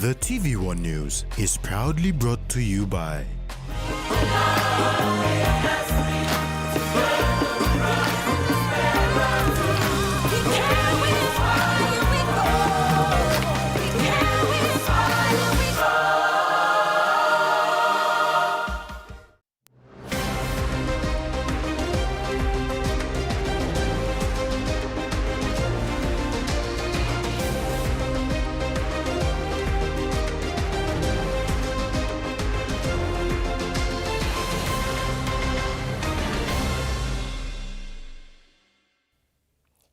The TVWAN News is proudly brought to you by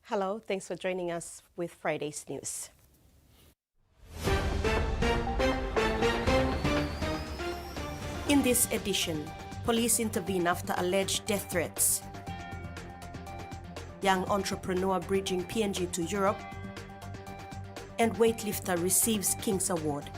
Hello, thanks for joining us with Friday's news. In this edition, police intervene after alleged death threats. Young entrepreneur bridging PNG to Europe. And weightlifter receives King's Award.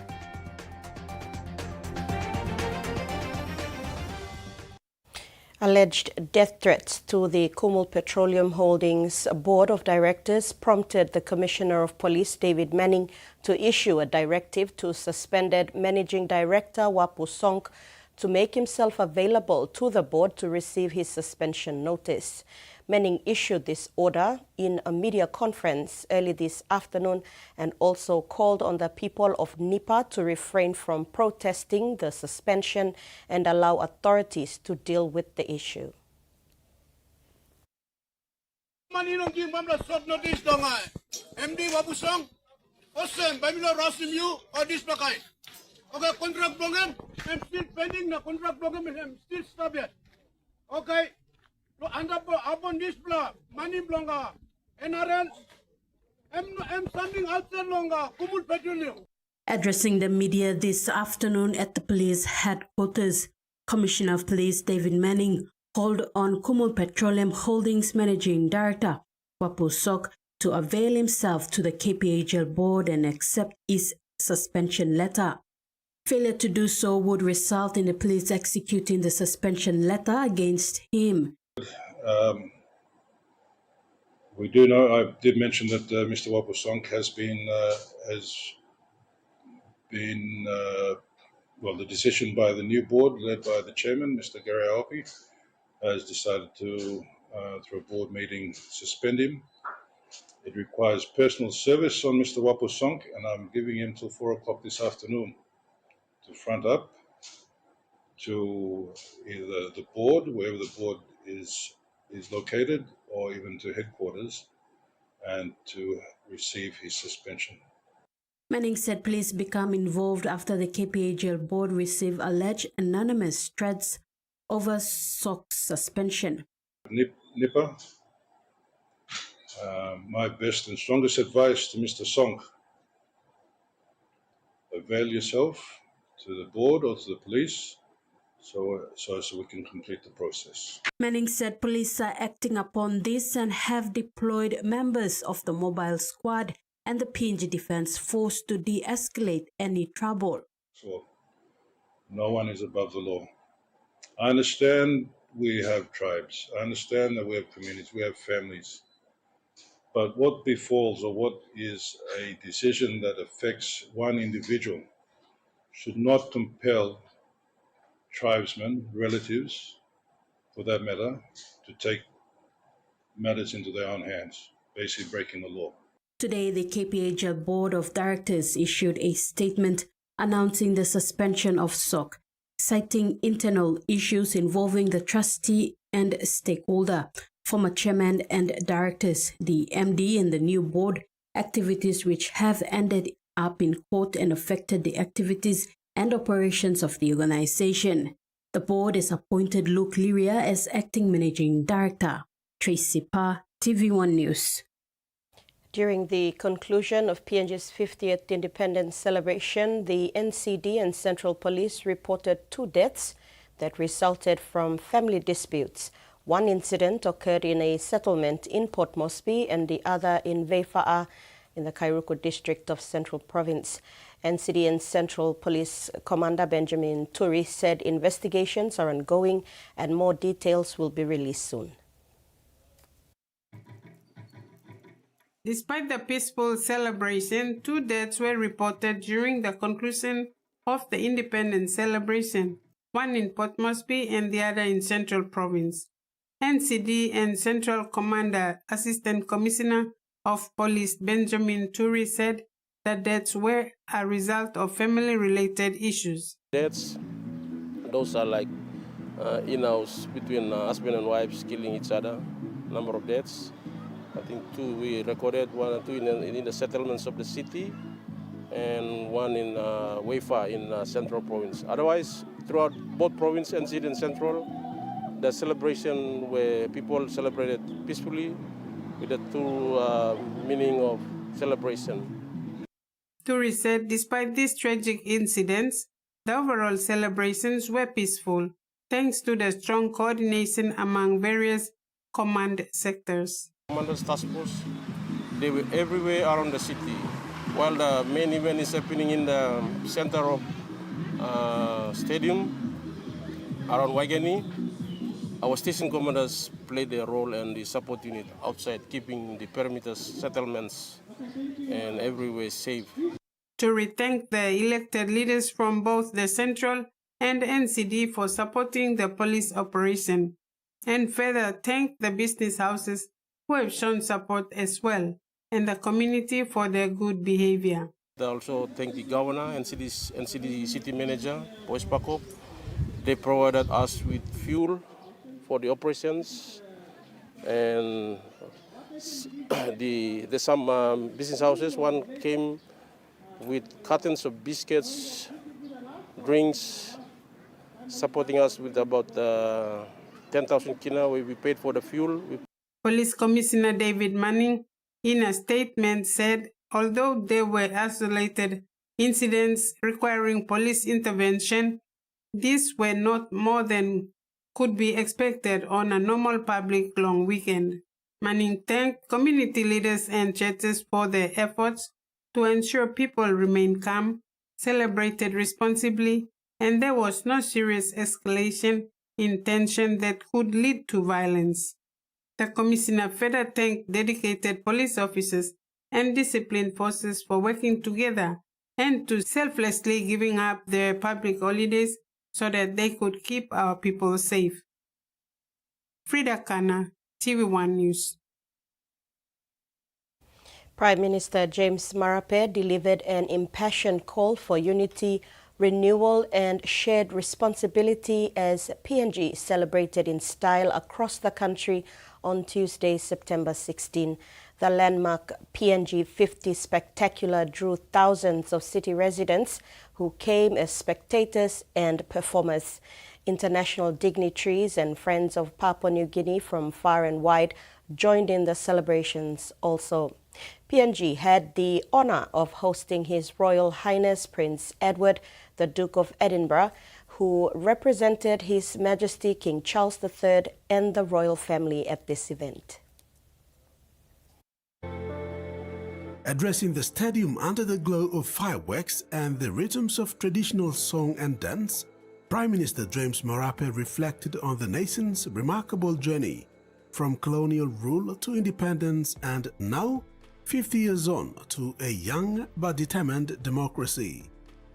Alleged death threats to the Kumul Petroleum Holdings Board of Directors prompted the Commissioner of Police, David Manning, to issue a directive to suspended Managing Director Wapu Sonk to make himself available to the board to receive his suspension notice. Manning issued this order in a media conference early this afternoon and also called on the people of Nipa to refrain from protesting the suspension and allow authorities to deal with the issue. MD Wapu Sonk, Osem, Bamilo Rasimu, or this Pakai. Okay, contract program, I'm still pending the contract program and I'm still stop yet. Okay, so upon this block, money longer, NRL, I'm standing outside longer, Kumul Petroleum. Addressing the media this afternoon at the police headquarters, Commissioner of Police David Manning called on Kumul Petroleum Holdings Managing Director Wapu Sonk to avail himself to the KPAGL board and accept his suspension letter. Failure to do so would result in the police executing the suspension letter against him. We do know, I did mention that Mr. Wapu Sonk has been, the decision by the new board led by the chairman, Mr. Gary Aopi, has decided to, through a board meeting, suspend him. It requires personal service on Mr. Wapu Sonk, and I'm giving him till 4 o'clock this afternoon to front up to either the board, wherever the board is located, or even to headquarters, and to receive his suspension. Manning said police become involved after the KPAGL board received alleged anonymous threats over Sonk's suspension. Nipa, my best and strongest advice to Mr. Sonk: avail yourself to the board or to the police so we can complete the process. Manning said police are acting upon this and have deployed members of the mobile squad and the PNG Defence Force to de-escalate any trouble. So, no one is above the law. I understand we have tribes. I understand that we have communities, we have families. But what befalls, or what is a decision that affects one individual, should not compel tribesmen, relatives, for that matter, to take matters into their own hands, basically breaking the law. Today, the KPAGL Board of Directors issued a statement announcing the suspension of Sonk, citing internal issues involving the trustee and stakeholder, former chairman and directors, the MD and the new board, activities which have ended up in court and affected the activities and operations of the organization. The board has appointed Luke Liria as acting managing director. Tracy Pa, TVWAN News. During the conclusion of PNG's 50th independence celebration, the NCD and Central Police reported 2 deaths that resulted from family disputes. One incident occurred in a settlement in Port Moresby and the other in Veifa'a in the Kairuku district of Central Province. NCD and Central Police Commander Benjamin Turi said investigations are ongoing and more details will be released soon. Despite the peaceful celebration, 2 deaths were reported during the conclusion of the independence celebration, one in Port Moresby and the other in Central Province. NCD and Central Commander Assistant Commissioner of Police Benjamin Turi said the deaths were a result of family-related issues. Deaths, those are like in-house between husband and wives killing each other. Number of deaths, I think 2 we recorded, 1 or 2 in the settlements of the city, and 1 in Weifa in Central Province. Otherwise, throughout both province and city and central, the celebration where people celebrated peacefully with the true meaning of celebration. Turi said despite these tragic incidents, the overall celebrations were peaceful, thanks to the strong coordination among various command sectors. Commanders Task Force, they were everywhere around the city. While the main event is happening in the center of stadium around Waigani, our station commanders played their role and the support unit outside, keeping the perimeters, settlements, and everywhere safe. Turi thanked the elected leaders from both the Central and NCD for supporting the police operation, and further thanked the business houses who have shown support as well, and the community for their good behavior. They also thank the governor and NCD city manager, Boys Pakop. They provided us with fuel for the operations, and there's some business houses. One came with cartons of biscuits, drinks, supporting us with about 10,000 kina where we paid for the fuel. Police Commissioner David Manning, in a statement, said although there were isolated incidents requiring police intervention, these were not more than could be expected on a normal public long weekend. Manning thanked community leaders and churches for their efforts to ensure people remained calm, celebrated responsibly, and there was no serious escalation in tension that could lead to violence. The Commissioner further thanked dedicated police officers and disciplined forces for working together and to selflessly giving up their public holidays so that they could keep our people safe. Frida Kana, TVWAN News. Prime Minister James Marape delivered an impassioned call for unity, renewal and shared responsibility as PNG celebrated in style across the country on Tuesday, September 16. The landmark PNG 50 Spectacular drew thousands of city residents who came as spectators and performers. International dignitaries and friends of Papua New Guinea from far and wide joined in the celebrations also. PNG had the honor of hosting His Royal Highness Prince Edward, the Duke of Edinburgh, who represented His Majesty King Charles III and the royal family at this event. Addressing the stadium under the glow of fireworks and the rhythms of traditional song and dance, Prime Minister James Marape reflected on the nation's remarkable journey from colonial rule to independence and now, 50 years on, to a young but determined democracy.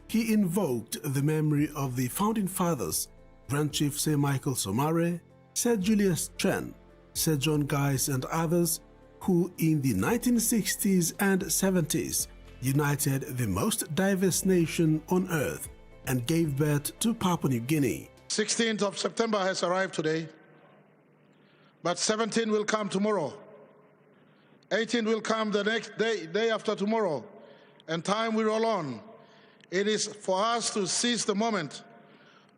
He invoked the memory of the Founding Fathers, Grand Chief Sir Michael Somare, Sir Julius Chen, Sir John Guise and others who in the 1960s and 70s united the most diverse nation on earth and gave birth to Papua New Guinea. 16th of September has arrived today, but 17 will come tomorrow. 18 will come the next day after tomorrow, and time will roll on. It is for us to seize the moment.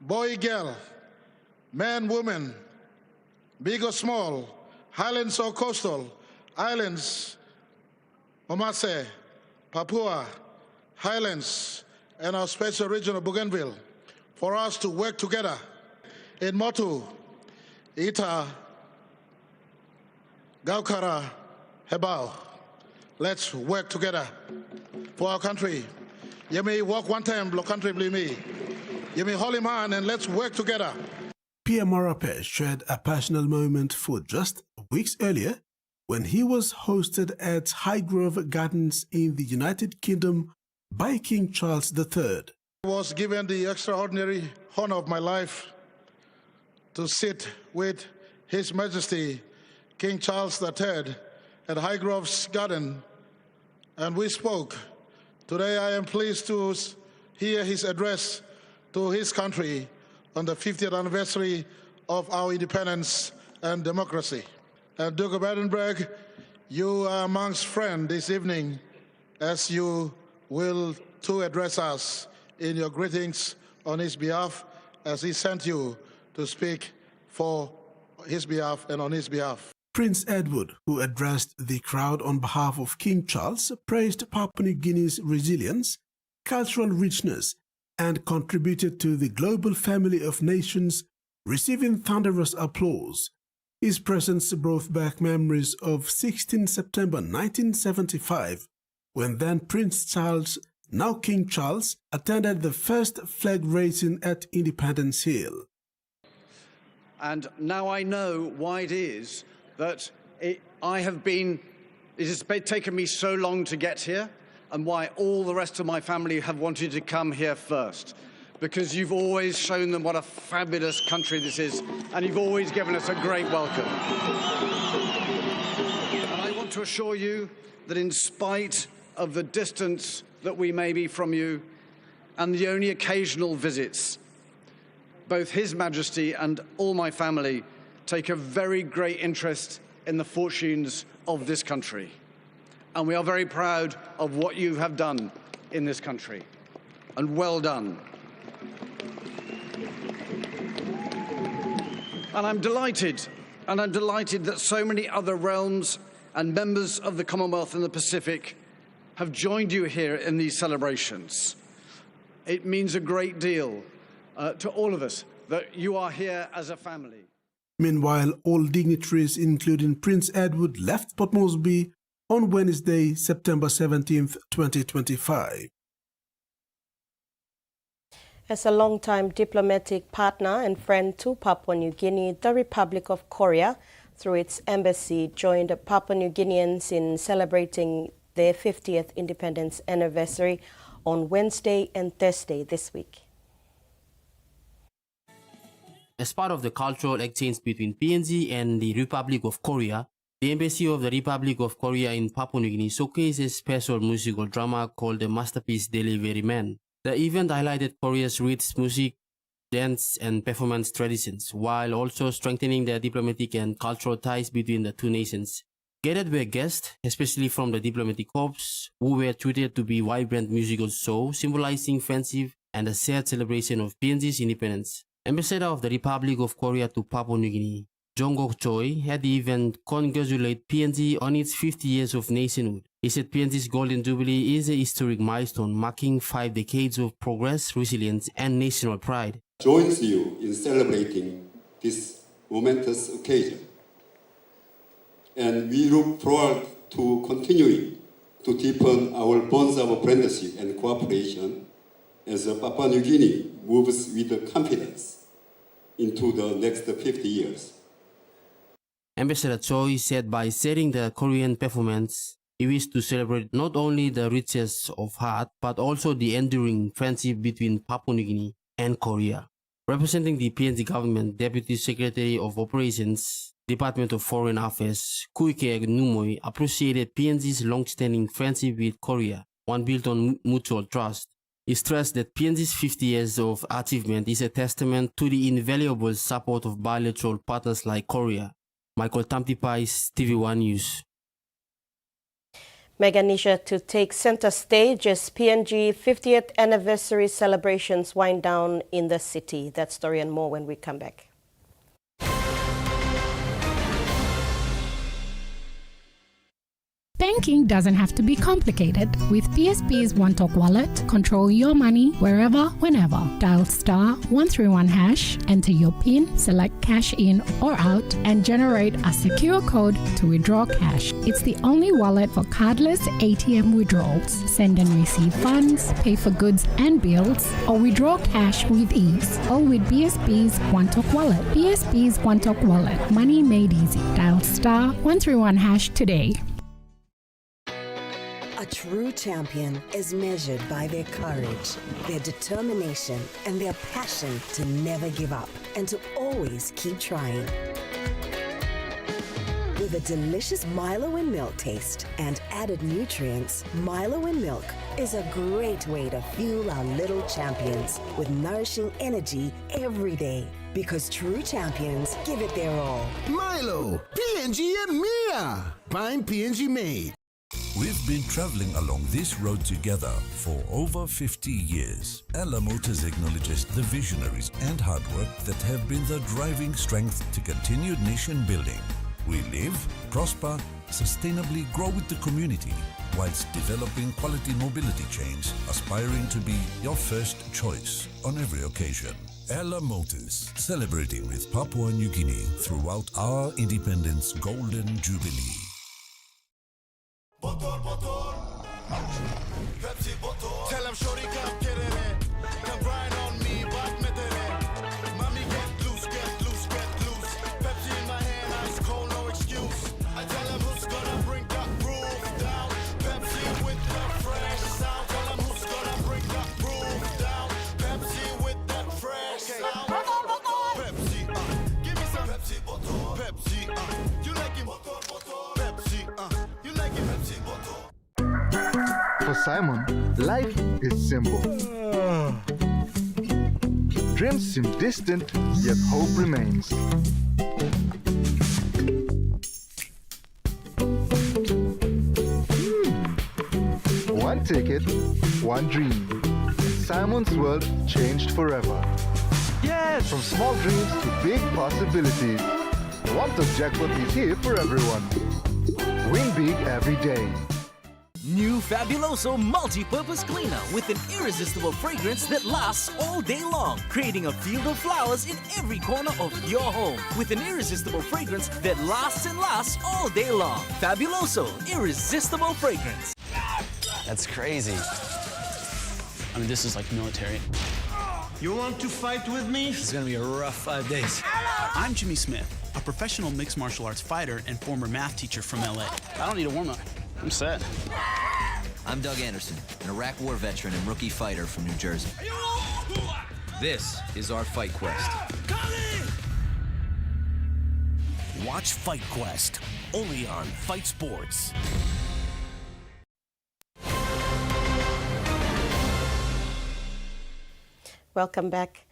Boy, girl, man, woman, big or small, highlands or coastal, islands, Omase, Papua, highlands, and our special region of Bougainville, for us to work together in Motu, Ita, Gaukara, Hebao. Let's work together for our country. Yemi walk one time, block country, believe me. Yemi holy man, and let's work together. Pierre Marape shared a personal moment for just weeks earlier when he was hosted at Highgrove Gardens in the United Kingdom by King Charles III. I was given the extraordinary honor of my life to sit with His Majesty King Charles III at Highgrove's Garden, and we spoke. Today I am pleased to hear his address to his country on the 50th anniversary of our independence and democracy. And Duke of Edinburgh, you are amongst friends this evening as you will to address us in your greetings on his behalf, as he sent you to speak for his behalf and on his behalf. Prince Edward, who addressed the crowd on behalf of King Charles, praised Papua New Guinea's resilience, cultural richness, and contributed to the global family of nations, receiving thunderous applause. His presence brought back memories of 16 September 1975, when then Prince Charles, now King Charles, attended the first flag raising at Independence Hill. And now I know why it is that it has taken me so long to get here, and why all the rest of my family have wanted to come here first. Because you've always shown them what a fabulous country this is, and you've always given us a great welcome. And I want to assure you that in spite of the distance that we may be from you, and the only occasional visits, both His Majesty and all my family take a very great interest in the fortunes of this country. And we are very proud of what you have done in this country. And well done. And I'm delighted that so many other realms and members of the Commonwealth and the Pacific have joined you here in these celebrations. It means a great deal to all of us that you are here as a family. Meanwhile, all dignitaries, including Prince Edward, left Port Moresby on Wednesday, September 17, 2025. As a long-time diplomatic partner and friend to Papua New Guinea, the Republic of Korea, through its embassy, joined Papua New Guineans in celebrating their 50th independence anniversary on Wednesday and Thursday this week. As part of the cultural exchange between PNG and the Republic of Korea, the Embassy of the Republic of Korea in Papua New Guinea showcased a special musical drama called The Masterpiece Delivery Man. The event highlighted Korea's rich music, dance, and performance traditions, while also strengthening the diplomatic and cultural ties between the two nations. Gathered were guests, especially from the diplomatic corps, who were treated to be vibrant musical show symbolizing friendship and a shared celebration of PNG's independence. Ambassador of the Republic of Korea to Papua New Guinea, Jong-gok Choi, had the event congratulate PNG on its 50 years of nationhood. He said PNG's Golden Jubilee is a historic milestone marking 5 decades of progress, resilience, and national pride. Joins you in celebrating this momentous occasion. And we look forward to continuing to deepen our bonds of friendship and cooperation as Papua New Guinea moves with confidence into the next 50 years. Ambassador Choi said by sharing the Korean performance, he wished to celebrate not only the richness of heart, but also the enduring friendship between Papua New Guinea and Korea. Representing the PNG government, Deputy Secretary of Operations, Department of Foreign Affairs, Kuike Numoy, appreciated PNG's long-standing friendship with Korea, one built on mutual trust. He stressed that PNG's 50 years of achievement is a testament to the invaluable support of bilateral partners like Korea. Michael Tamtipais, TVWAN News. Meganesia to take center stage as PNG 50th anniversary celebrations wind down in the city. That story and more when we come back. Banking doesn't have to be complicated. With PSP's One Talk Wallet, control your money wherever, whenever. Dial *131#, enter your PIN, select cash in or out, and generate a secure code to withdraw cash. It's the only wallet for cardless ATM withdrawals. Send and receive funds, pay for goods and bills, or withdraw cash with ease. All with PSP's One Talk Wallet. PSP's One Talk Wallet. Money made easy. Dial *131# today. A true champion is measured by their courage, their determination, and their passion to never give up and to always keep trying. With a delicious Milo in milk taste and added nutrients, Milo in milk is a great way to fuel our little champions with nourishing energy every day. Because true champions give it their all. Milo, PNG and Mia. Find PNG made. We've been traveling along this road together for over 50 years. Ella Motors acknowledges the visionaries and hard work that have been the driving strength to continued nation building. We live, prosper, sustainably grow with the community, whilst developing quality mobility chains, aspiring to be your first choice on every occasion. Ella Motors, celebrating with Papua New Guinea throughout our independence golden jubilee. Tell him shorty come get it. Come grind on me, but mommy get loose, get loose, get loose. Pepsi in my hand, ice cold, no excuse. I tell him who's gonna bring the groove down. Pepsi with the fresh sound. Tell him who's gonna bring the groove down. Pepsi with that fresh sound. Pepsi, give me some Pepsi, Pepsi, you like it? Pepsi, you like it? Pepsi, For Simon, life is simple. Dreams seem distant, yet hope remains. One ticket, one dream. Simon's world changed forever. Yes! From small dreams to big possibilities. The One Talk Jackpot is here for everyone. Win big every day. New Fabuloso Multi-Purpose Cleaner with an irresistible fragrance that lasts all day long, creating a field of flowers in every corner of your home with an irresistible fragrance that lasts and lasts all day long. Fabuloso Irresistible Fragrance. That's crazy. I mean, this is like military. You want to fight with me? This is gonna be a rough 5 days. I'm Jimmy Smith, a professional mixed martial arts fighter and former math teacher from LA. I don't need a warm-up. I'm set. I'm Doug Anderson, an Iraq war veteran and rookie fighter from New Jersey. This is our Fight Quest. Watch Fight Quest, only on Fight Sports. Welcome back.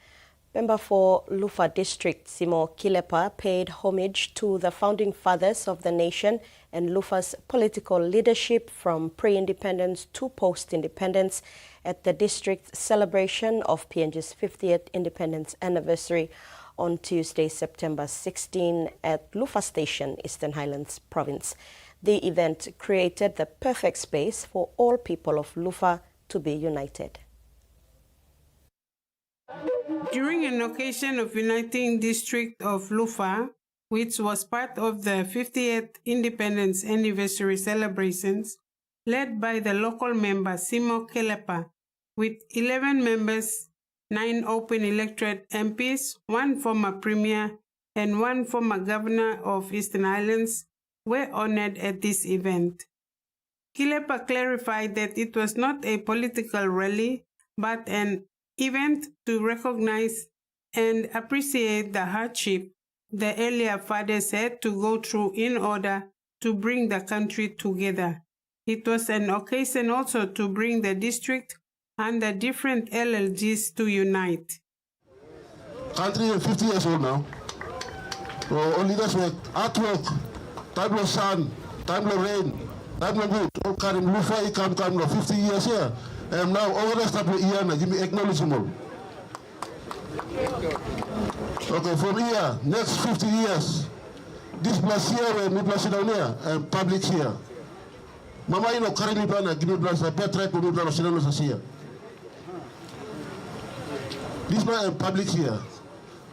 Member for Lufa District, Simo Kilepa, paid homage to the founding fathers of the nation and Lufa's political leadership from pre-independence to post-independence at the district's celebration of PNG's 50th independence anniversary on Tuesday, September 16 at Lufa Station, Eastern Highlands Province. The event created the perfect space for all people of Lufa to be united. During an occasion of uniting district of Lufa, which was part of the 50th independence anniversary celebrations, led by the local member Simo Kilepa, with 11 members, 9 open elected MPs, 1 former premier, and 1 former governor of Eastern Highlands, were honored at this event. Kilepa clarified that it was not a political rally, but an event to recognize and appreciate the hardship the earlier fathers had to go through in order to bring the country together. It was an occasion also to bring the district and the different LLGs to unite. Country is 50 years old now. Our leaders work, artwork, time of sun, time of rain, time of good. All Karim Lufa, come 50 years here. And now all the rest of the year, give me acknowledgement. Okay, from here, next 50 years, this place here, we place down here, and public here. Mama ino karili plana gini plana sa petra ko plana sinano sa sia. This man public here.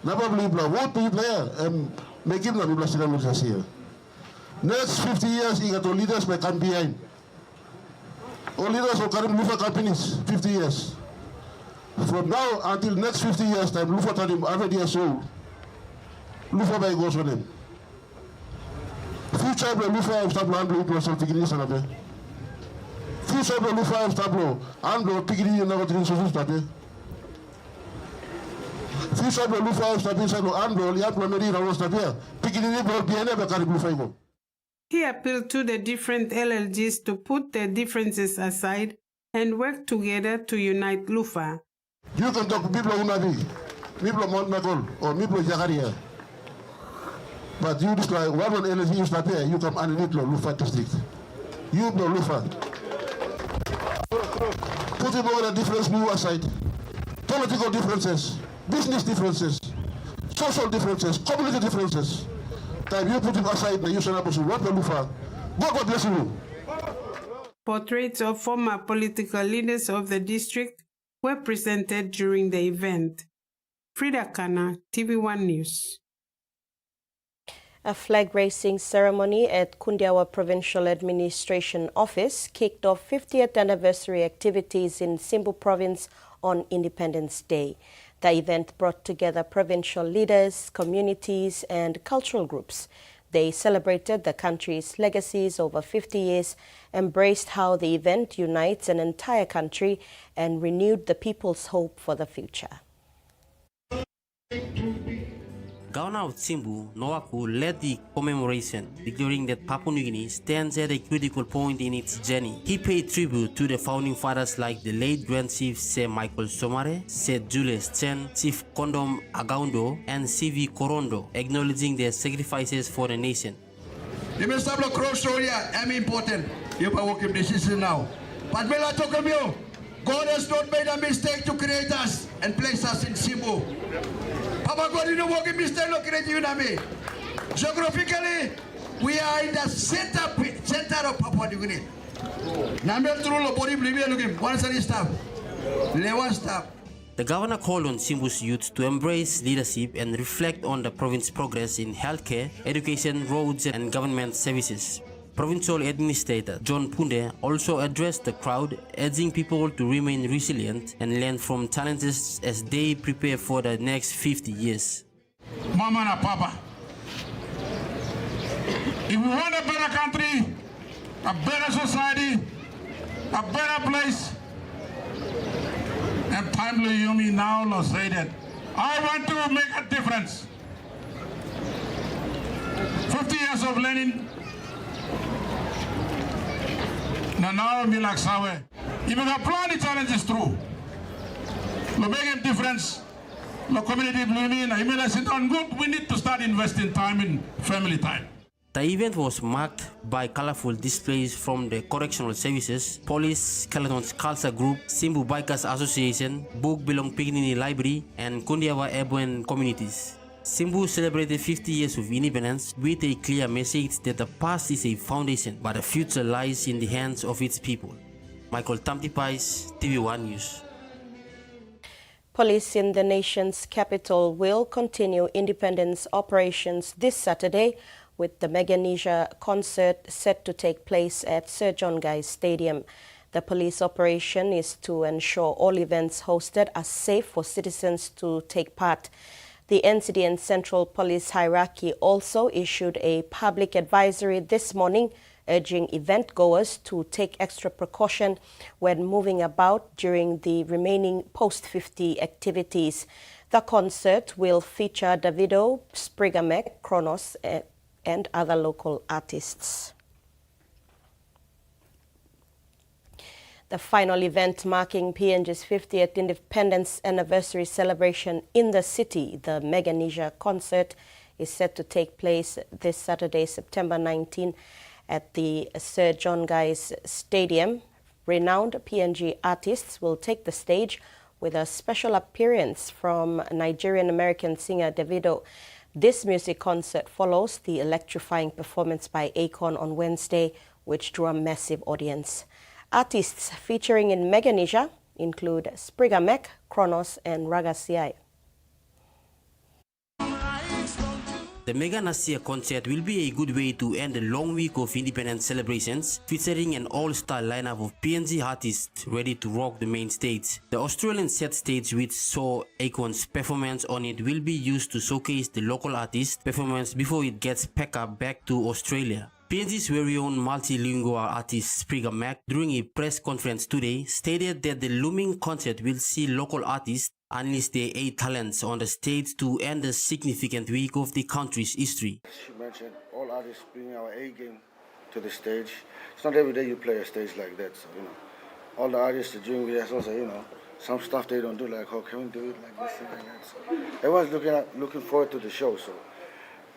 Napa beli plana what people here make him na plana sinano sa sia. Next 50 years iga to leaders may come behind. All leaders will carry Lufa companies 50 years. From now until next 50 years time, Lufa turn him 100 years old. Lufa by goes on him. Future of Lufa start handle it was something in Sanabe. Future of Lufa start blow and blow piggy in never to so start. Future of Lufa start inside and blow the implementing was start here. Piggy in blow be never carry Lufa. He appealed to the different LLGs to put their differences aside and work together to unite Lufa. You can talk to people who Unabi, people Mount Macol, or people Jagaria. But you just like one LLG you start there, you come underneath Lufa district. You know Lufa. Put him over the difference move aside. Political differences, business differences, social differences, community differences. Time you put him aside, you should not what the Lufa. God bless you. Portraits of former political leaders of the district were presented during the event. Frida Kana, TVWAN News. A flag raising ceremony at Kundiawa Provincial Administration Office kicked off 50th anniversary activities in Simbu Province on Independence Day. The event brought together provincial leaders, communities, and cultural groups. They celebrated the country's legacies over 50 years, embraced how the event unites an entire country, and renewed the people's hope for the future. Governor of Simbu, Noaku, led the commemoration, declaring that Papua New Guinea stands at a critical point in its journey. He paid tribute to the founding fathers like the late Grand Chief Sir Michael Somare, Sir Julius Chen, Chief Kondom Agaundo, and CV Korondo, acknowledging their sacrifices for the nation. The Mr. Cross I'm important. You are working decision now. But when I talk about you, God has not made a mistake to create us and place us in Simbu. Papa God didn't work in mistake to create you and me. Geographically, we are in the center of Papua New Guinea. The governor called on Simbu's youth to embrace leadership and reflect on the province's progress in healthcare, education, roads, and government services. Provincial Administrator John Punde also addressed the crowd, urging people to remain resilient and learn from challenges as they prepare for the next 50 years. Mama and Papa, if we want a better country, a better society, a better place, and timely you me now to say that I want to make a difference. 50 years of learning. Now we like Sawe. If we can plan the challenges through, we make a difference. The community believing, we need to start investing time in family time. The event was marked by colorful displays from the Correctional Services, Police, Kalatons Khalsa Group, Simbu Bikers Association, Book Belong Pignini Library, and Kundiawa Airborne communities. Simbu celebrated 50 years of independence with a clear message that the past is a foundation, but the future lies in the hands of its people. Michael Tamtipais, TVWAN News. Police in the nation's capital will continue independence operations this Saturday with the Meganesia concert set to take place at Sir John Guy's Stadium. The police operation is to ensure all events hosted are safe for citizens to take part. The NCD and Central Police Hierarchy also issued a public advisory this morning urging event-goers to take extra precaution when moving about during the remaining post-50 activities. The concert will feature Davido, Sprigamek, Kronos, and other local artists. The final event marking PNG's 50th independence anniversary celebration in the city, the Meganesia concert, is set to take place this Saturday, September 19, at the Sir John Guy's Stadium. Renowned PNG artists will take the stage with a special appearance from Nigerian-American singer Davido. This music concert follows the electrifying performance by Akon on Wednesday, which drew a massive audience. Artists featuring in Meganesia include Sprigamek, Kronos, and Ragasiai. The Mega Nasia concert will be a good way to end a long week of independence celebrations, featuring an all-star lineup of PNG artists ready to rock the main stage. The Australian set stage, which saw Akon's performance on it, will be used to showcase the local artist performance before it gets packed up back to Australia. PNG's very own multilingual artist Sprigamek, during a press conference today, stated that the looming concert will see local artists unleash their 8 talents on the stage to end a significant week of the country's history. She mentioned all artists bringing our A game to the stage. It's not every day you play a stage like that, so all the artists are doing rehearsals, some stuff they don't do, like, oh, can we do it like this and like that? So everyone's looking forward to the show, so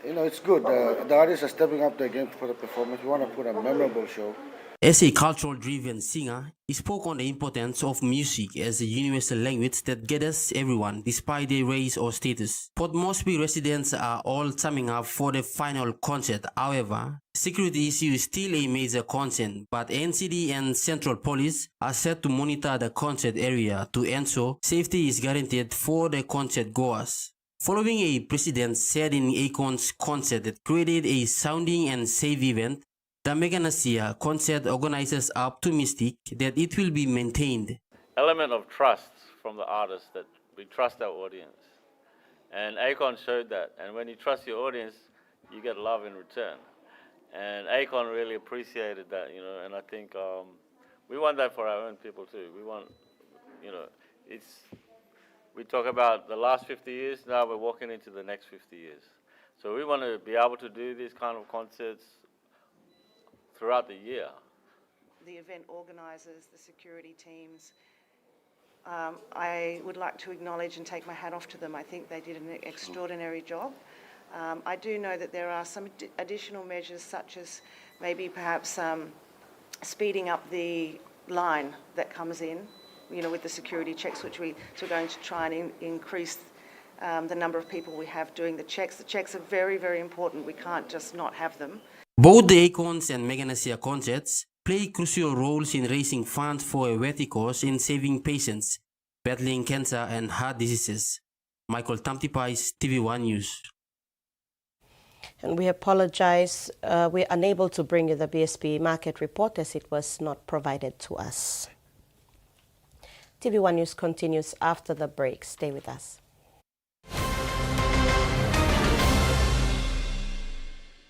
it's good. The artists are stepping up their game for the performance. We want to put a memorable show. As a cultural-driven singer, he spoke on the importance of music as a universal language that gathers everyone, despite their race or status. Port Moresby residents are all summing up for the final concert. However, security issue is still a major concern, but NCD and Central Police are set to monitor the concert area to ensure safety is guaranteed for the concert goers. Following a precedent set in Akon's concert that created a sounding and safe event, the Meganasia concert organizers are optimistic that it will be maintained. Element of trust from the artists, that we trust our audience. And Akon showed that. And when you trust your audience, you get love in return. And Akon really appreciated that, and I think we want that for our own people too. We want, we talk about the last 50 years, now we're walking into the next 50 years. So we want to be able to do these kind of concerts throughout the year. The event organisers, the security teams, I would like to acknowledge and take my hat off to them. I think they did an extraordinary job. I do know that there are some additional measures, such as maybe perhaps speeding up the line that comes in, with the security checks, which we're going to try and increase the number of people we have doing the checks. The checks are very, very important. We can't just not have them. Both the Akons and Meganasia concerts play crucial roles in raising funds for a worthy cause in saving patients battling cancer and heart diseases. Michael Tamtipais, TVWAN News. And we apologize, we're unable to bring you the BSP market report as it was not provided to us. TVWAN News continues after the break. Stay with us.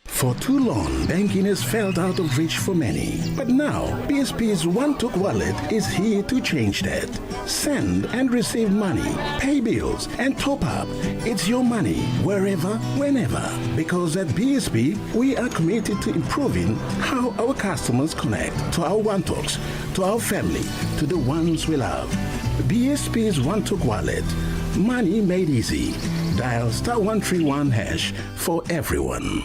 For too long, banking has felt out of reach for many. But now, BSP's One-Took Wallet is here to change that. Send and receive money, pay bills, and top up. It's your money, wherever, whenever. Because at BSP, we are committed to improving how our customers connect to our One-Talks, to our family, to the ones we love. BSP's One-Took Wallet. Money made easy. Dial *131# for everyone.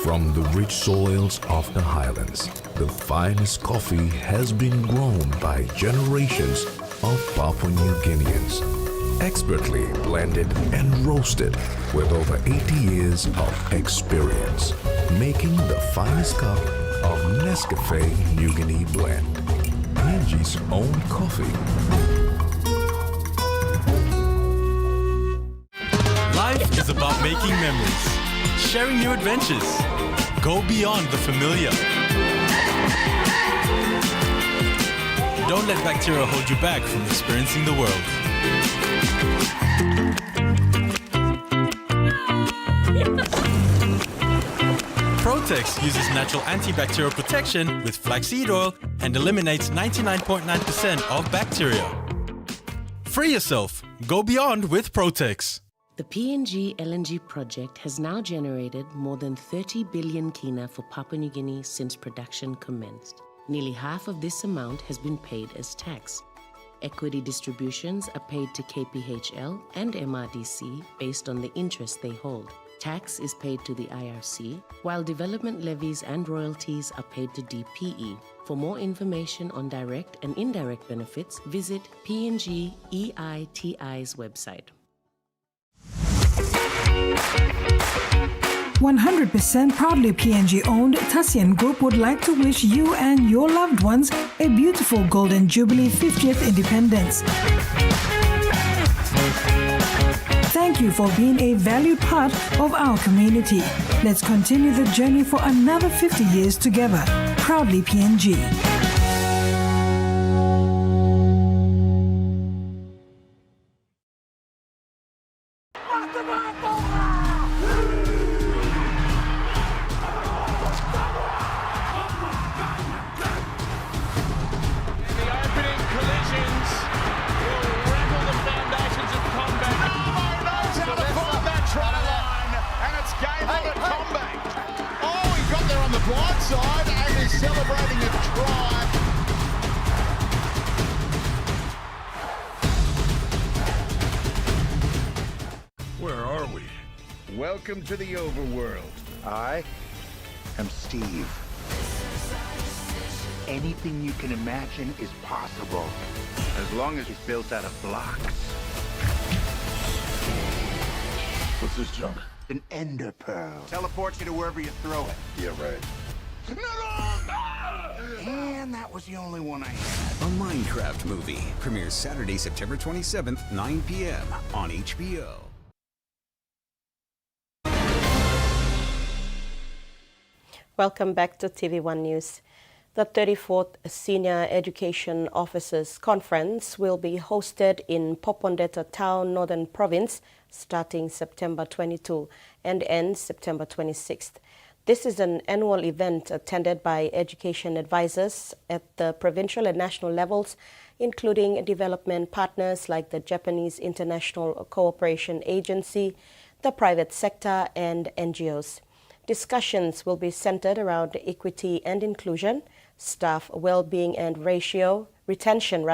From the rich soils of the highlands, the finest coffee has been grown by generations of Papua New Guineans, expertly blended and roasted with over 80 years of experience, making the finest cup of Nescafe New Guinea blend, PNG's own coffee. Life is about making memories, sharing new adventures. Go beyond the familiar. Don't let bacteria hold you back from experiencing the world. Protex uses natural antibacterial protection with flaxseed oil and eliminates 99.9% of bacteria. Free yourself. Go beyond with Protex. The PNG LNG project has now generated more than 30 billion kina for Papua New Guinea since production commenced. Nearly half of this amount has been paid as tax. Equity distributions are paid to KPHL and MRDC based on the interest they hold. Tax is paid to the IRC, while development levies and royalties are paid to DPE. For more information on direct and indirect benefits, visit PNG EITI's website. 100% proudly PNG-owned Tassian Group would like to wish you and your loved ones a beautiful Golden Jubilee 50th Independence. Thank you for being a valued part of our community. Let's continue the journey for another 50 years together. Proudly PNG. Welcome to the overworld. I am Steve. Anything you can imagine is possible, as long as it's built out of blocks. What's this junk? An ender pearl. Teleports you to wherever you throw it. Yeah, right. And that was the only one I had. A Minecraft movie premieres Saturday, September 27th, 9 p.m. on HBO. Welcome back to TV1 News. The 34th Senior Education Officers Conference will be hosted in Popondetta Town, Northern Province, starting September 22 and ends September 26th. This is an annual event attended by education advisors at the provincial and national levels, including development partners like the Japanese International Cooperation Agency, the private sector, and NGOs. Discussions will be centered around equity and inclusion, staff well-being and retention,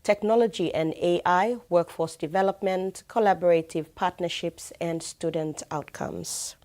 technology and AI, workforce development, collaborative partnerships, and student outcomes.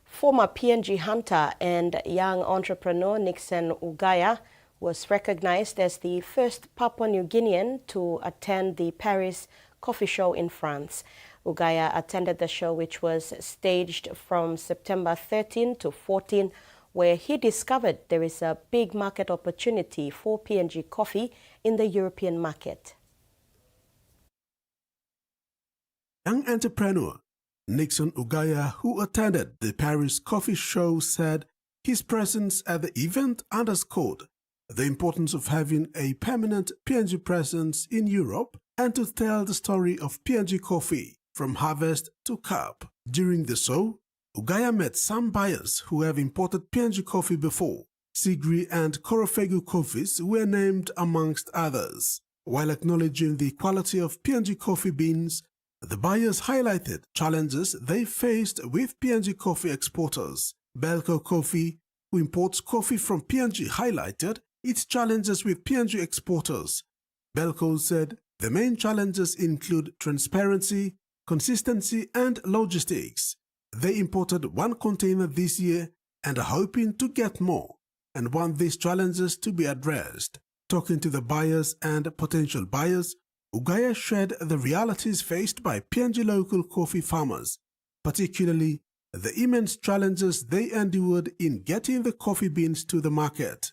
Former PNG hunter and young entrepreneur Nixon Ugaya was recognized as the first Papua New Guinean to attend the Paris Coffee Show in France. Ugaya attended the show, which was staged from September 13 to 14, where he discovered there is a big market opportunity for PNG coffee in the European market. Young entrepreneur Nixon Ugaya, who attended the Paris Coffee Show, said his presence at the event underscored the importance of having a permanent PNG presence in Europe and to tell the story of PNG coffee from harvest to cup. During the show, Ugaya met some buyers who have imported PNG coffee before. Sigri and Korofegu coffees were named amongst others. While acknowledging the quality of PNG coffee beans, the buyers highlighted challenges they faced with PNG coffee exporters. Belco Coffee, who imports coffee from PNG, highlighted its challenges with PNG exporters. Belco said the main challenges include transparency, consistency, and logistics. They imported 1 container this year and are hoping to get more and want these challenges to be addressed. Talking to the buyers and potential buyers, Ugaya shared the realities faced by PNG local coffee farmers, particularly the immense challenges they endured in getting the coffee beans to the market.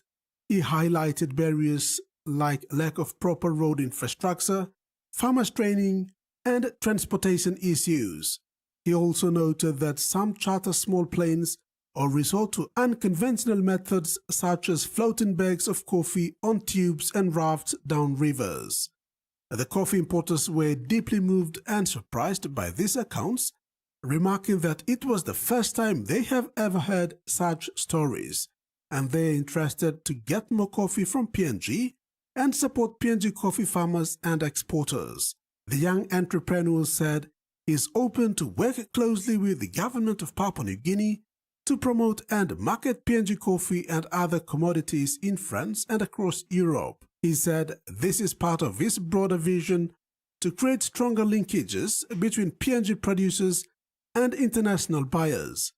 He highlighted barriers like lack of proper road infrastructure, farmers training, and transportation issues. He also noted that some charter small planes or resort to unconventional methods such as floating bags of coffee on tubes and rafts down rivers. The coffee importers were deeply moved and surprised by these accounts, remarking that it was the first time they have ever heard such stories, and they are interested to get more coffee from PNG and support PNG coffee farmers and exporters. The young entrepreneur said he is open to work closely with the government of Papua New Guinea to promote and market PNG coffee and other commodities in France and across Europe. He said this is part of his broader vision to create stronger linkages between PNG producers and international buyers.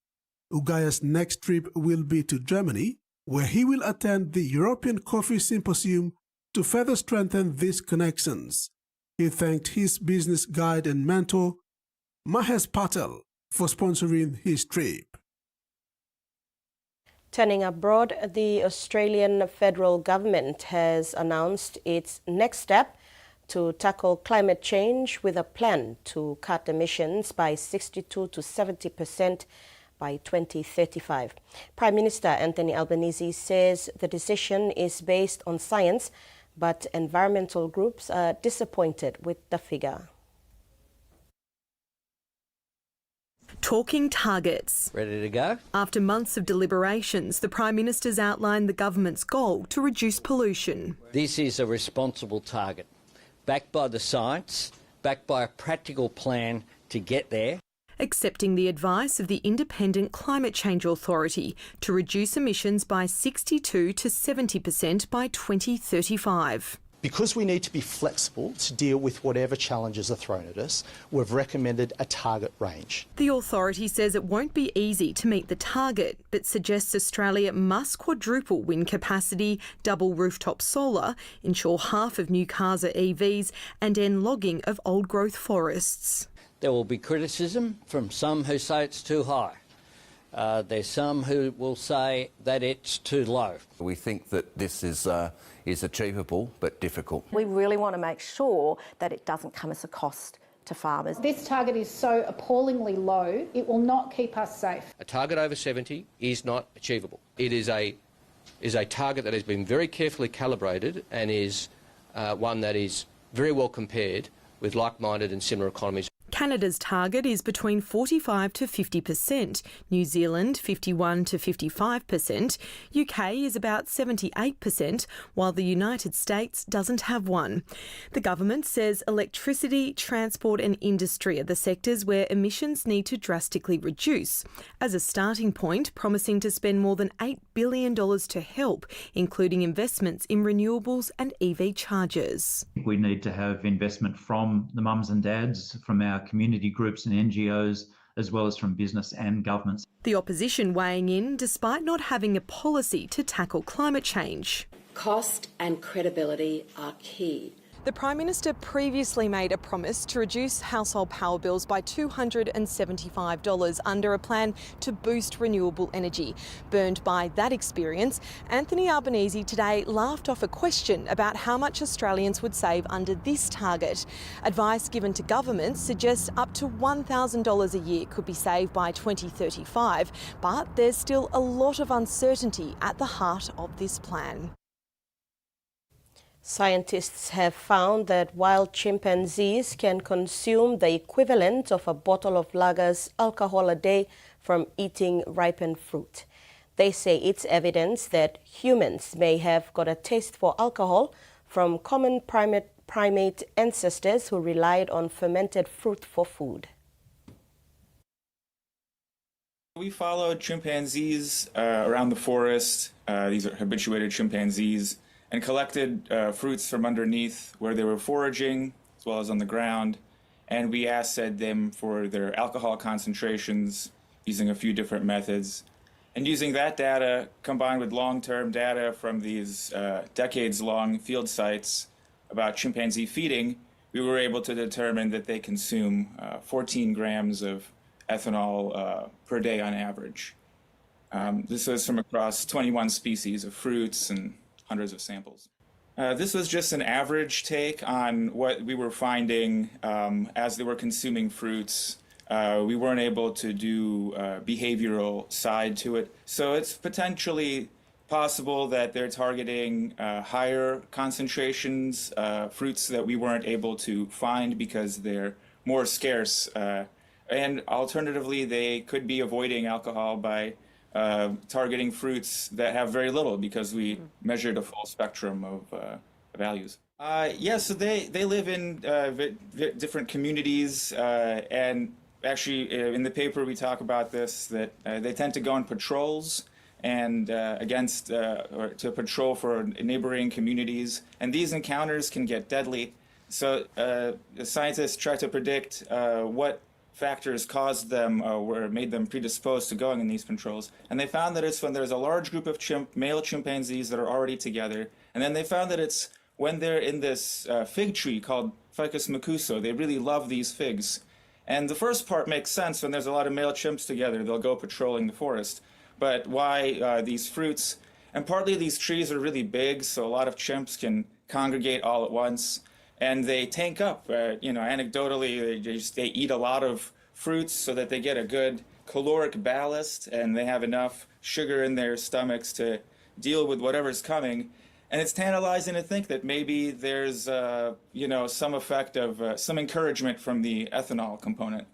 Ugaya's next trip will be to Germany, where he will attend the European Coffee Symposium to further strengthen these connections. He thanked his business guide and mentor, Mahesh Patel for sponsoring his trip. Turning abroad, the Australian federal government has announced its next step to tackle climate change with a plan to cut emissions by 62 to 70% by 2035. Prime Minister Anthony Albanese says the decision is based on science, but environmental groups are disappointed with the figure. Talking targets. Ready to go? After months of deliberations, the Prime Minister's outlined the government's goal to reduce pollution. This is a responsible target, backed by the science, backed by a practical plan to get there. Accepting the advice of the Independent Climate Change Authority to reduce emissions by 62 to 70% by 2035. Because we need to be flexible to deal with whatever challenges are thrown at us, we've recommended a target range. The authority says it won't be easy to meet the target, but suggests Australia must quadruple wind capacity, double rooftop solar, ensure half of new cars are EVs, and end logging of old-growth forests. There will be criticism from some who say it's too high. There's some who will say that it's too low. We think that this is achievable but difficult. We really want to make sure that it doesn't come as a cost to farmers. This target is so appallingly low, it will not keep us safe. A target over 70 is not achievable. It is a target that has been very carefully calibrated and is one that is very well compared with like-minded and similar economies. Canada's target is between 45 to 50%, New Zealand 51 to 55%, UK is about 78%, while the United States doesn't have one. The government says electricity, transport and industry are the sectors where emissions need to drastically reduce, as a starting point promising to spend more than $8 billion to help, including investments in renewables and EV chargers. We need to have investment from the mums and dads, from our community groups and NGOs, as well as from business and governments. The opposition weighing in despite not having a policy to tackle climate change. Cost and credibility are key. The Prime Minister previously made a promise to reduce household power bills by $275 under a plan to boost renewable energy. Burned by that experience, Anthony Albanese today laughed off a question about how much Australians would save under this target. Advice given to governments suggests up to $1,000 a year could be saved by 2035, but there's still a lot of uncertainty at the heart of this plan. Scientists have found that while chimpanzees can consume the equivalent of a bottle of lager's alcohol a day from eating ripened fruit, they say it's evidence that humans may have got a taste for alcohol from common primate ancestors who relied on fermented fruit for food. We followed chimpanzees around the forest. These are habituated chimpanzees, and collected fruits from underneath where they were foraging, as well as on the ground. And we assayed them for their alcohol concentrations using a few different methods. And using that data, combined with long-term data from these decades-long field sites about chimpanzee feeding, we were able to determine that they consume 14 grams of ethanol per day on average. This was from across 21 species of fruits and hundreds of samples. This was just an average take on what we were finding as they were consuming fruits. We weren't able to do behavioral side to it. So it's potentially possible that they're targeting higher concentrations, fruits that we weren't able to find because they're more scarce. And alternatively, they could be avoiding alcohol by targeting fruits that have very little, because we measured a full spectrum of values. So they live in different communities, and actually in the paper we talk about this, that they tend to go on patrols and or to patrol for neighboring communities, and these encounters can get deadly. So the scientists try to predict what factors caused them or made them predisposed to going in these patrols. And they found that it's when there's a large group of male chimpanzees that are already together. And then they found that it's when they're in this fig tree called Ficus macuso. They really love these figs. And the first part makes sense. When there's a lot of male chimps together, they'll go patrolling the forest. But why these fruits? And partly these trees are really big, so a lot of chimps can congregate all at once. And they tank up. Anecdotally, they eat a lot of fruits so that they get a good caloric ballast, and they have enough sugar in their stomachs to deal with whatever's coming. And it's tantalizing to think that maybe there's, some effect of some encouragement from the ethanol component.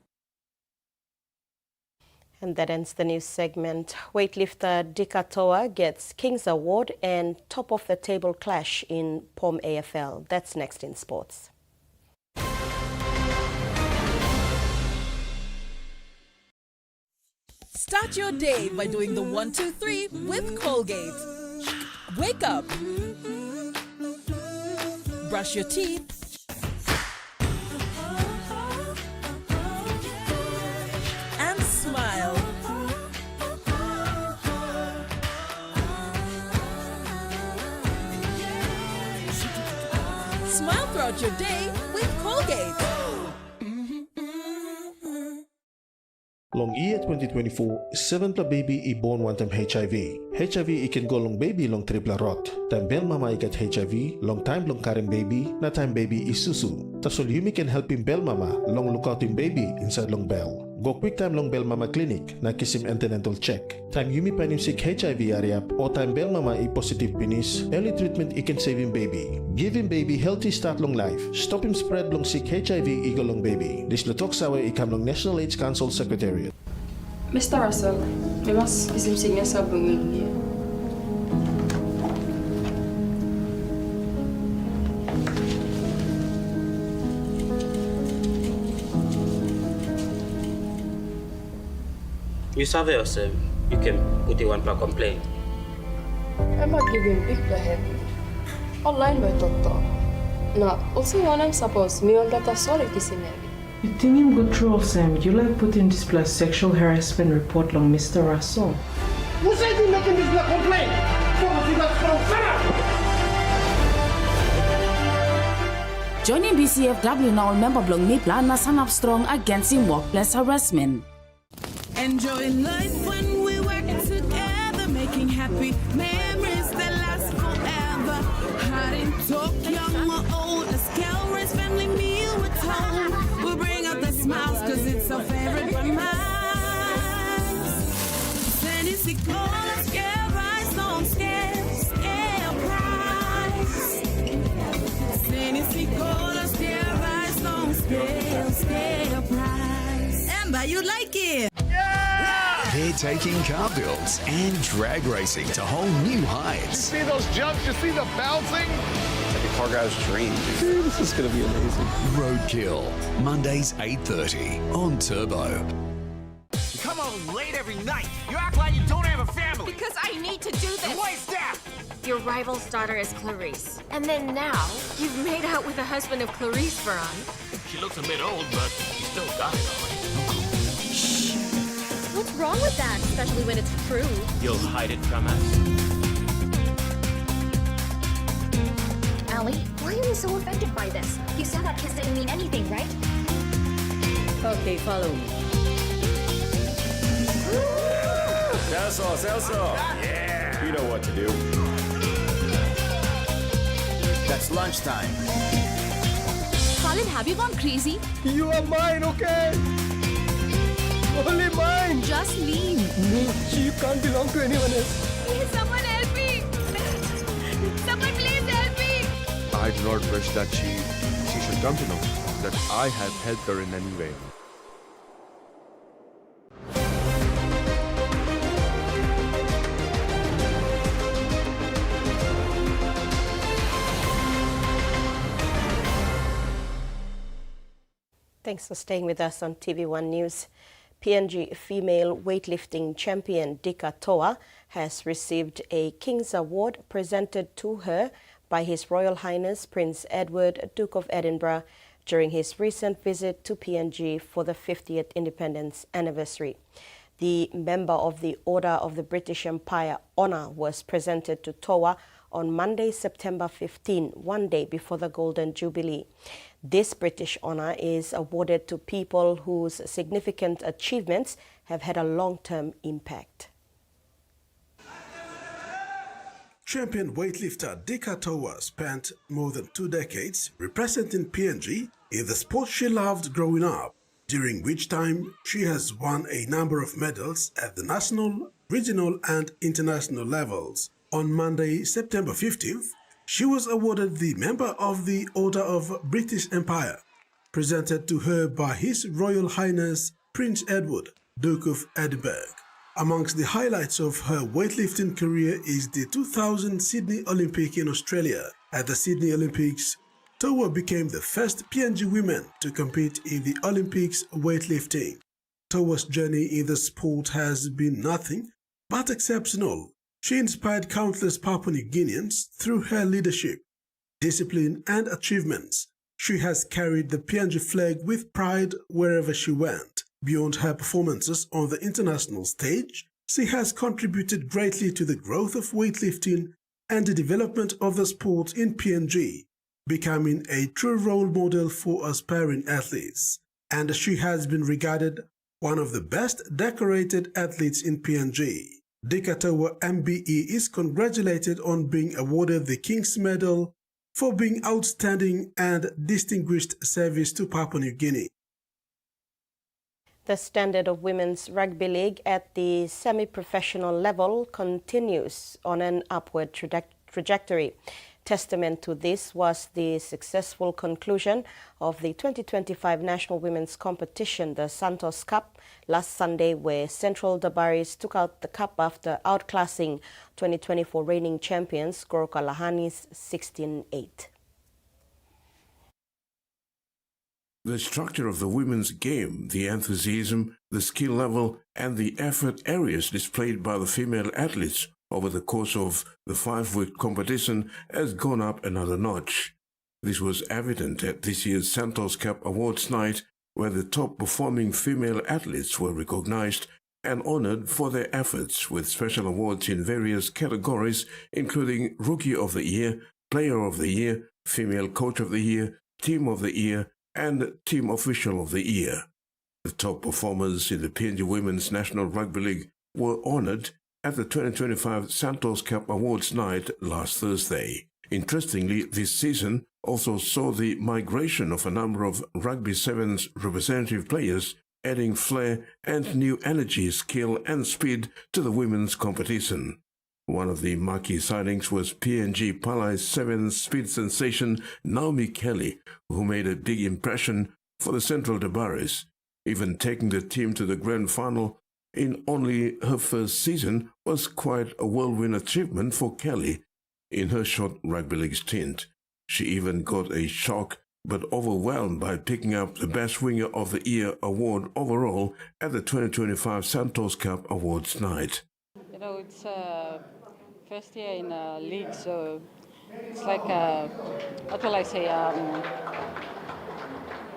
And that ends the news segment. Weightlifter Dika Toa gets King's Award and top of the table clash in POM AFL. That's next in sports. Start your day by doing the 1, 2, 3 with Colgate. Wake up. Brush your teeth. And smile. Smile throughout your day with Colgate. Long year 2024, 7 pla baby i born one time HIV. HIV i can go long baby long triple rot. Time bel mama I get HIV, long time long carrying baby, na time baby i susu. Tasol Yumi can help him bel mama, long look out him baby inside long bell. Go quick time long bel mama clinic, na kiss him antenatal check. Time Yumi pan him sick HIV ariap, or time bel mama i positive penis, early treatment I can save him baby. Give him baby healthy start long life. Stop him spread long sick HIV I go long baby. This lutok sawa I come long National AIDS Council Secretariat. Mr. Russell, may mas isimsig niya sa bungin niya. You survey yourself, you can put in one per complaint. I'm not giving big the head. Online ba ito to? Na, also one I'm supposed, may on data sorry kisinel. You think him go through of Sam? You like putting this plus sexual harassment report on Mr. Russell? Who said you making this black complaint? Joining BCFW now member blog ni plan na sanap strong against him workplace harassment. Enjoying life when we work together, making happy memories that last forever. Hiding talk, young or old, a scale family meal with home. We'll bring out the smiles cause it's our favorite romance. Fantasy cola, scare rise, don't scare price. Fantasy cola, scare rise, don't scare price. Amber, you like it? They're taking car builds and drag racing to whole new heights. You see those jumps? You see the bouncing? Like a car guy's dream. Dude, this is going to be amazing. Roadkill, Mondays 8:30 on Turbo. You come home late every night. You act like you don't have a family. Because I need to do this. Why is that? Your rival's daughter is Clarice. And then now, you've made out with the husband of Clarice, Veron. She looks a bit old, but she still got it all right. What's wrong with that, especially when it's true? You'll hide it from us? Allie, why are you so offended by this? You said that kiss didn't mean anything, right? Okay, follow me. Celso! Yeah! You know what to do. That's lunchtime. Colin, have you gone crazy? You are mine, okay? Only mine! Just leave. No, she can't belong to anyone else. Please, someone help me! Someone please help me! I do not wish that she should come to know that I have helped her in any way. Thanks for staying with us on TV1 News. PNG female weightlifting champion Dika Toa has received a King's Award presented to her by His Royal Highness Prince Edward, Duke of Edinburgh, during his recent visit to PNG for the 50th independence anniversary. The member of the Order of the British Empire honour was presented to Toa on Monday, September 15, one day before the Golden Jubilee. This British honour is awarded to people whose significant achievements have had a long-term impact. Champion weightlifter Dika Towa spent more than 2 decades representing PNG in the sport she loved growing up, during which time she has won a number of medals at the national, regional and international levels. On Monday, September 15th, she was awarded the Member of the Order of British Empire, presented to her by His Royal Highness Prince Edward, Duke of Edinburgh. Amongst the highlights of her weightlifting career is the 2000 Sydney Olympic in Australia. At the Sydney Olympics, Towa became the first PNG woman to compete in the Olympics weightlifting. Towa's journey in the sport has been nothing but exceptional. She inspired countless Papua New Guineans through her leadership, discipline and achievements. She has carried the PNG flag with pride wherever she went. Beyond her performances on the international stage, she has contributed greatly to the growth of weightlifting and the development of the sport in PNG, becoming a true role model for aspiring athletes. And she has been regarded one of the best decorated athletes in PNG. Dika Towa MBE is congratulated on being awarded the King's Medal for being outstanding and distinguished service to Papua New Guinea. The standard of women's rugby league at the semi-professional level continues on an upward trajectory. Testament to this was the successful conclusion of the 2025 National Women's Competition, the Santos Cup, last Sunday, where Central Dabaris took out the cup after outclassing 2024 reigning champions Goroka Lahanis 16-8. The structure of the women's game, the enthusiasm, the skill level, and the effort areas displayed by the female athletes over the course of the 5-week competition has gone up another notch. This was evident at this year's Santos Cup Awards night, where the top-performing female athletes were recognized and honored for their efforts with special awards in various categories, including Rookie of the Year, Player of the Year, Female Coach of the Year, Team of the Year, and Team Official of the Year. The top performers in the PNG Women's National Rugby League were honored at the 2025 Santos Cup Awards night last Thursday. Interestingly, this season also saw the migration of a number of Rugby Sevens representative players, adding flair and new energy, skill and speed to the women's competition. One of the marquee signings was PNG Palai Sevens speed sensation Naomi Kelly, who made a big impression for the Central Dabaris. Even taking the team to the grand final in only her first season was quite a whirlwind achievement for Kelly in her short rugby league stint. She even got a shock but overwhelmed by picking up the Best Winger of the Year award overall at the 2025 Santos Cup Awards night. You know, it's first year in a league, so it's like, what will I say, I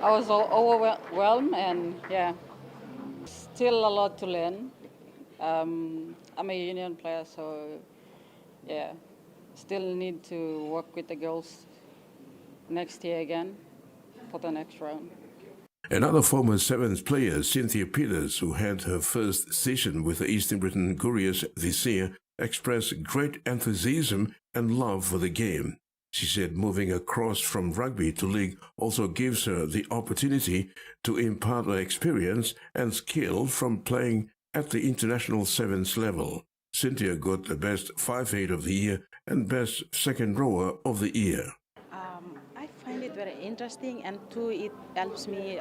was overwhelmed and yeah, still a lot to learn. I'm a union player, so yeah, still need to work with the girls next year again for the next round. Another former Sevens player, Cynthia Peters, who had her first season with the Eastern Britain Couriers this year, expressed great enthusiasm and love for the game. She said moving across from rugby to league also gives her the opportunity to impart her experience and skill from playing at the international sevens level. Cynthia got the Best 5'8" of the Year and Best Second Rower of the Year. I find it very interesting, and too it helps me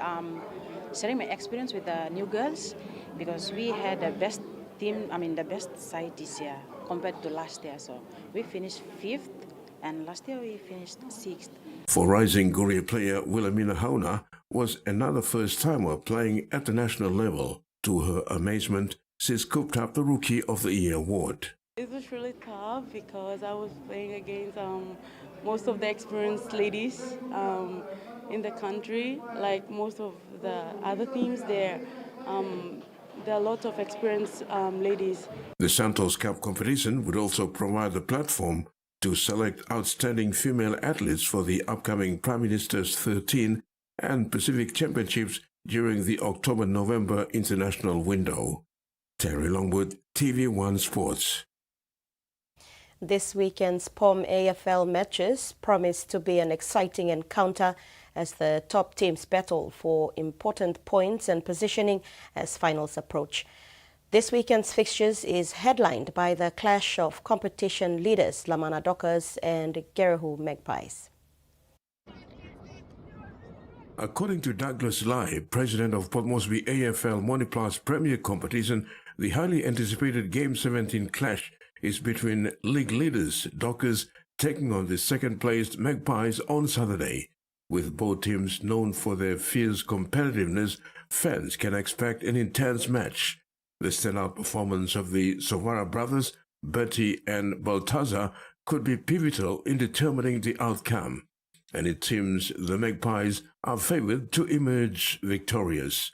sharing my experience with the new girls, because we had the best team, the best side this year compared to last year. So we finished 5th, and last year we finished 6th. For rising Korea player Wilhelmina Hauna was another first-timer playing at the national level. To her amazement, she scooped up the Rookie of the Year award. It was really tough because I was playing against most of the experienced ladies in the country. Like most of the other teams there are a lot of experienced ladies. The Santos Cup competition would also provide the platform to select outstanding female athletes for the upcoming Prime Minister's 13 and Pacific Championships during the October-November international window. Terry Longwood, TV1 Sports. This weekend's POM AFL matches promise to be an exciting encounter as the top teams battle for important points and positioning as finals approach. This weekend's fixtures is headlined by the clash of competition leaders Lamana Dockers and Gerehu Magpies. According to Douglas Lai, president of Port Moresby AFL Monoplast Premier Competition, the highly anticipated Game 17 clash is between league leaders Dockers taking on the second-placed Magpies on Saturday. With both teams known for their fierce competitiveness, fans can expect an intense match. The standout performance of the Sovara brothers, Bertie and Baltazar, could be pivotal in determining the outcome, and it seems the Magpies are favoured to emerge victorious.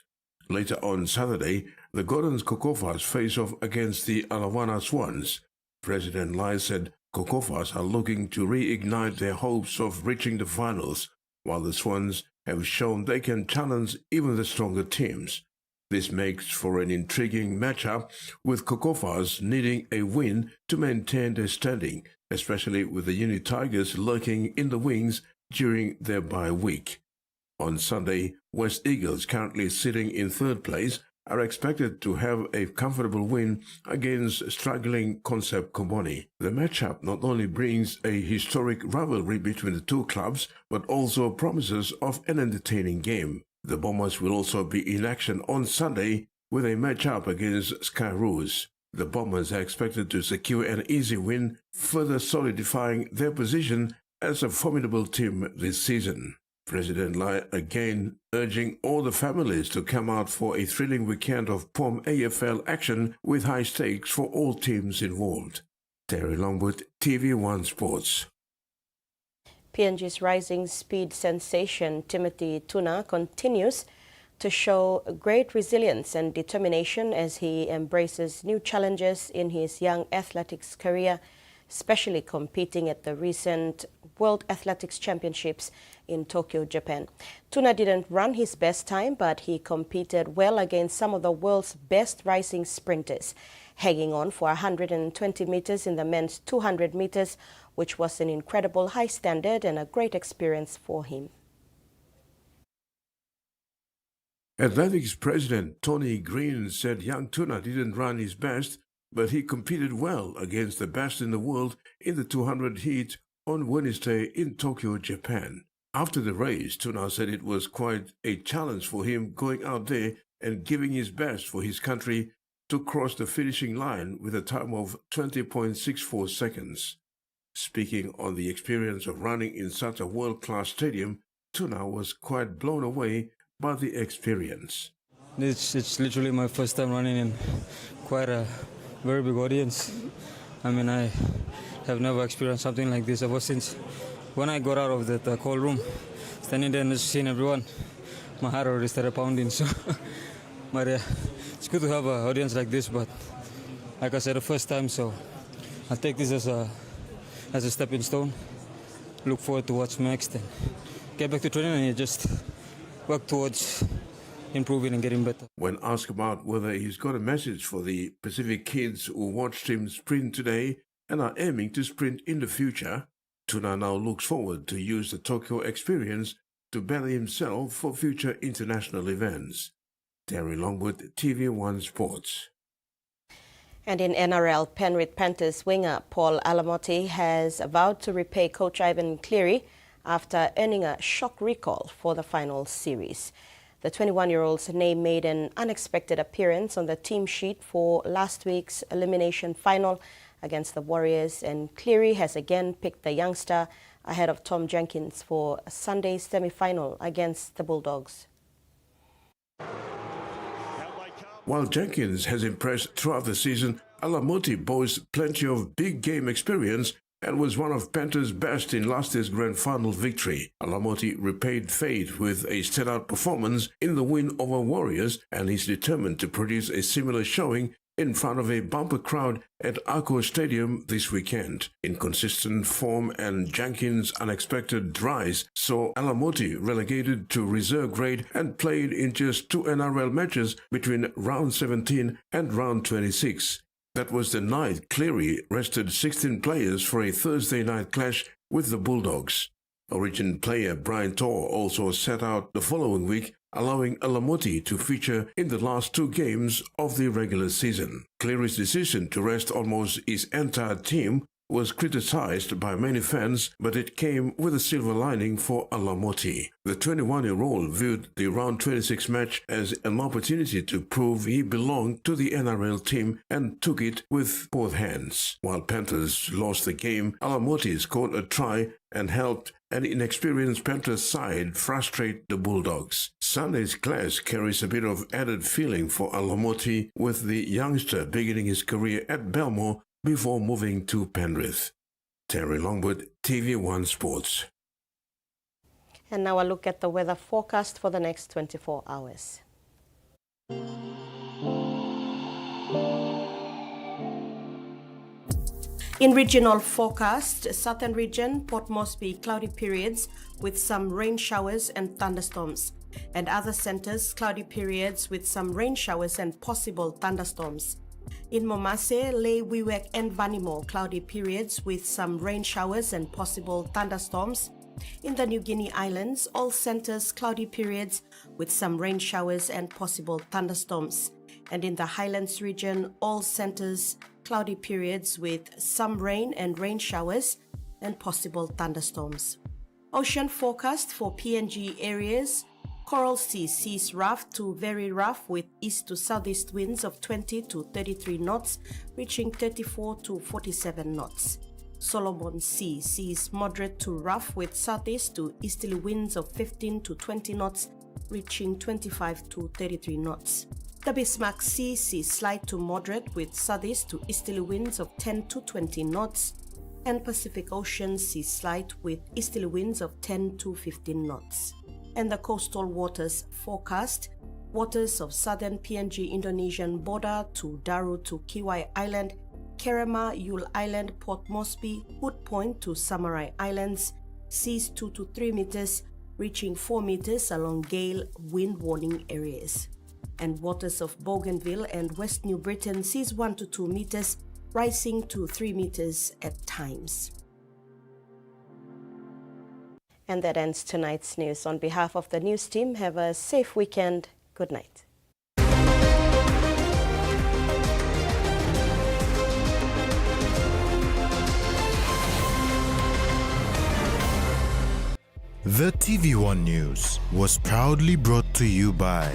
Later on Saturday, the Gordons Kokofas face off against the Alawana Swans. President Lai said Kokofas are looking to reignite their hopes of reaching the finals, while the Swans have shown they can challenge even the stronger teams. This makes for an intriguing matchup, with Kokofas needing a win to maintain their standing, especially with the Uni Tigers lurking in the wings during their bye week. On Sunday, West Eagles, currently sitting in third place, are expected to have a comfortable win against struggling Concept Koboni. The matchup not only brings a historic rivalry between the two clubs, but also promises of an entertaining game. The Bombers will also be in action on Sunday with a matchup against Sky Roos. The Bombers are expected to secure an easy win, further solidifying their position as a formidable team this season. President Lai again urging all the families to come out for a thrilling weekend of POM AFL action with high stakes for all teams involved. Terry Longwood, TV1 Sports. PNG's rising speed sensation Timothy Tuna continues to show great resilience and determination as he embraces new challenges in his young athletics career, especially competing at the recent World Athletics Championships in Tokyo, Japan. Tuna didn't run his best time, but he competed well against some of the world's best rising sprinters, hanging on for 120 meters in the men's 200 meters, which was an incredible high standard and a great experience for him. Athletics President Tony Green said young Tuna didn't run his best, but he competed well against the best in the world in the 200 heat on Wednesday in Tokyo, Japan. After the race, Tuna said it was quite a challenge for him going out there and giving his best for his country to cross the finishing line with a time of 20.64 seconds. Speaking on the experience of running in such a world-class stadium, Tuna was quite blown away by the experience. It's literally my first time running in quite a very big audience. I mean, I have never experienced something like this ever since when I got out of that cold room, standing there and just seeing everyone. My heart already started pounding. So, but it's good to have an audience like this. But like I said, the first time, so I take this as a stepping stone. Look forward to what's next and get back to training and just work towards improving and getting better. When asked about whether he's got a message for the Pacific kids who watched him sprint today and are aiming to sprint in the future, Tuna now looks forward to use the Tokyo experience to better himself for future international events. Terry Longwood, TV1 Sports. And in NRL, Penrith Panthers winger Paul Alamotti has vowed to repay coach Ivan Cleary after earning a shock recall for the final series. The 21-year-old's name made an unexpected appearance on the team sheet for last week's elimination final against the Warriors, and Cleary has again picked the youngster ahead of Tom Jenkins for Sunday's semi-final against the Bulldogs. While Jenkins has impressed throughout the season, Alamotti boasts plenty of big game experience and was one of Panthers' best in last year's grand final victory. Alamotti repaid fate with a standout performance in the win over Warriors and is determined to produce a similar showing in front of a bumper crowd at Arco Stadium this weekend. Inconsistent form and Jenkins' unexpected rise saw Alamoti relegated to reserve grade and played in just 2 NRL matches between round 17 and round 26. That was the night Cleary rested 16 players for a Thursday night clash with the Bulldogs. Origin player Brian Torr also sat out the following week, allowing Alamoti to feature in the last 2 games of the regular season. Cleary's decision to rest almost his entire team was criticized by many fans, but it came with a silver lining for Alamoti. The 21-year-old viewed the round 26 match as an opportunity to prove he belonged to the NRL team and took it with both hands. While Panthers lost the game, Alamoti scored a try and helped an inexperienced Panthers side frustrate the Bulldogs. Sunday's clash carries a bit of added feeling for Alamoti, with the youngster beginning his career at Belmore before moving to Penrith. Terry Longwood, TV1 Sports. And now a look at the weather forecast for the next 24 hours. In regional forecast, southern region, Port Moresby, cloudy periods with some rain showers and thunderstorms. And other centers, cloudy periods with some rain showers and possible thunderstorms. In Momase, Lae, Wewak and Vanimo, cloudy periods with some rain showers and possible thunderstorms. In the New Guinea Islands, all centers, cloudy periods with some rain showers and possible thunderstorms. And in the Highlands region, all centers, cloudy periods with some rain and rain showers and possible thunderstorms. Ocean forecast for PNG areas. Coral Sea, seas rough to very rough with east to southeast winds of 20 to 33 knots, reaching 34 to 47 knots. Solomon Sea, seas moderate to rough with southeast to easterly winds of 15 to 20 knots, reaching 25 to 33 knots. The Bismarck Sea, seas slight to moderate with southeast to easterly winds of 10 to 20 knots. And Pacific Ocean, seas slight with easterly winds of 10 to 15 knots. And the coastal waters forecast, waters of southern PNG Indonesian border to Daru to Kiwai Island, Kerema, Yule Island, Port Moresby, Hood Point to Samarai Islands, seas 2 to 3 meters, reaching 4 meters along gale wind warning areas. And waters of Bougainville and West New Britain, seas 1 to 2 meters, rising to 3 meters at times. And that ends tonight's news. On behalf of the news team, have a safe weekend. Good night. The TV1 News was proudly brought to you by